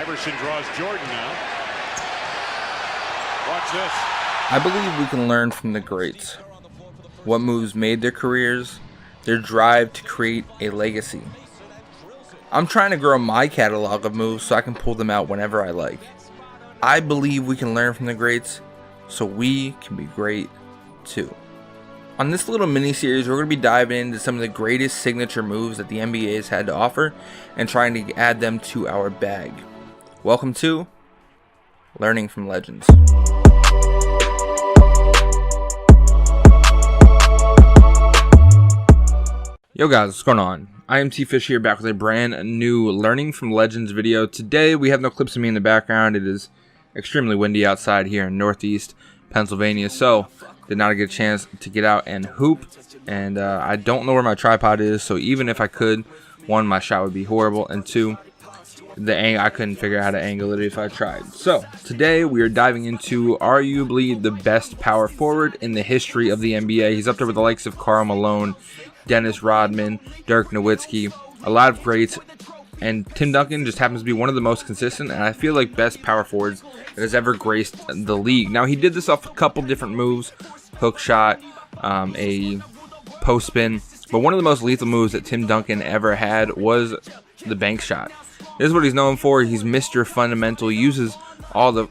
Iverson draws Jordan now. Watch this. I believe we can learn from the greats. What moves made their careers, their drive to create a legacy. I'm trying to grow my catalog of moves so I can pull them out whenever I like. I believe we can learn from the greats so we can be great too. On this little mini series, we're going to be diving into some of the greatest signature moves that the NBA has had to offer and trying to add them to our bag. Welcome to Learning from Legends. Yo guys, what's going on? I am T-Fish here, back with a brand new Learning from Legends video. Today we have no clips of me in the background. It is extremely windy outside here in Northeast Pennsylvania, so did not get a chance to get out and hoop. And I don't know where my tripod is, so even if I could, one, my shot would be horrible, and two, I couldn't figure out how to angle it if I tried. So today we are diving into arguably the best power forward in the history of the NBA. He's up there with the likes of Karl Malone, Dennis Rodman, Dirk Nowitzki, a lot of greats, and Tim Duncan just happens to be one of the most consistent and I feel like best power forwards that has ever graced the league. Now, he did this off a couple different moves, hook shot, a post spin, but one of the most lethal moves that Tim Duncan ever had was the bank shot. This is what he's known for. He's Mr. Fundamental, uses all the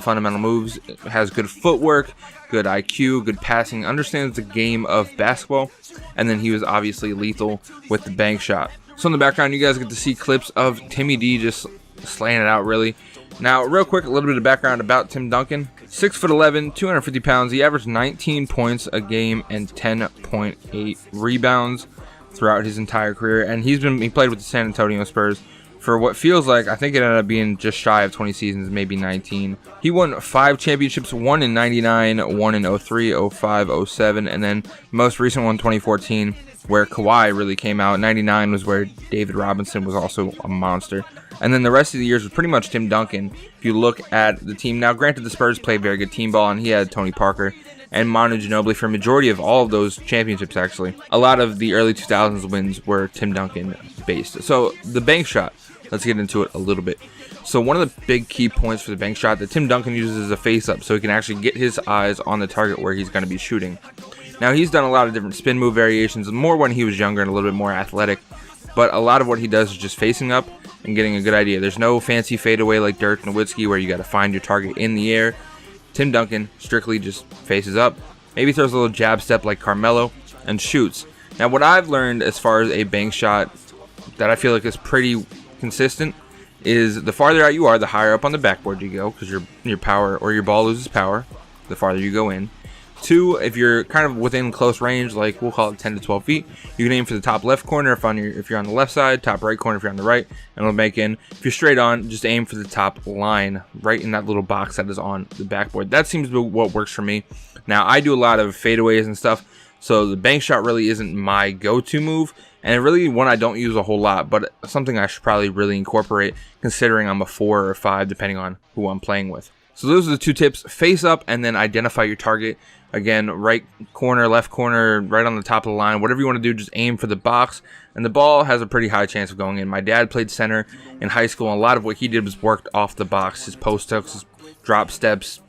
fundamental moves, has good footwork, good IQ, good passing, understands the game of basketball, and then he was obviously lethal with the bank shot. So in the background, you guys get to see clips of Timmy D just slaying it out, really. Now, real quick, a little bit of background about Tim Duncan. 6'11", 250 pounds. He averaged 19 points a game and 10.8 rebounds throughout his entire career, and he played with the San Antonio Spurs for what feels like, I think it ended up being just shy of 20 seasons, maybe 19. He won 5 championships, one in 99, one in 03, 05, 07, and then most recent one, 2014, where Kawhi really came out. 99 was where David Robinson was also a monster. And then the rest of the years was pretty much Tim Duncan. If you look at the team, now granted the Spurs played very good team ball, and he had Tony Parker and Manu Ginobili for a majority of all of those championships, actually. A lot of the early 2000s wins were Tim Duncan based. So the bank shot, let's get into it a little bit. So one of the big key points for the bank shot that Tim Duncan uses is a face-up, so he can actually get his eyes on the target where he's going to be shooting. Now, he's done a lot of different spin move variations, more when he was younger and a little bit more athletic, but a lot of what he does is just facing up and getting a good idea. There's no fancy fadeaway like Dirk Nowitzki where you got to find your target in the air. Tim Duncan strictly just faces up, maybe throws a little jab step like Carmelo, and shoots. Now, what I've learned as far as a bank shot that I feel like is pretty consistent is the farther out you are, the higher up on the backboard you go, because your power or your ball loses power the farther you go in. 2, if you're kind of within close range, like we'll call it 10 to 12 feet, you can aim for the top left corner if you're on the left side, top right corner if you're on the right, and it'll make in. If you're straight on, just aim for the top line right in that little box that is on the backboard. That seems to be what works for me. Now, I do a lot of fadeaways and stuff, so the bank shot really isn't my go-to move, and it really one I don't use a whole lot, but something I should probably really incorporate considering I'm a 4 or 5 depending on who I'm playing with. So those are the 2 tips: face up and then identify your target. Again, right corner, left corner, right on the top of the line, whatever you want to do, just aim for the box, and the ball has a pretty high chance of going in. My dad played center in high school, and a lot of what he did was worked off the box, his post ups, his drop steps,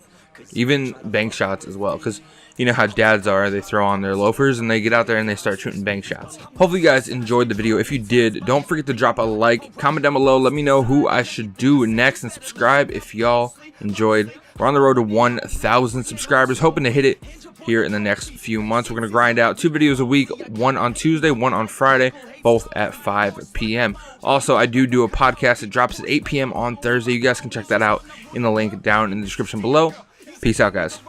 even bank shots as well, because you know how dads are. They throw on their loafers and they get out there and they start shooting bank shots. Hopefully you guys enjoyed the video. If you did, don't forget to drop a like, comment down below, let me know who I should do next, and subscribe if y'all enjoyed. We're on the road to 1,000 subscribers, hoping to hit it here in the next few months. We're going to grind out 2 videos a week, one on Tuesday, one on Friday, both at 5 p.m. Also, I do a podcast that drops at 8 p.m. on Thursday. You guys can check that out in the link down in the description below. Peace out, guys.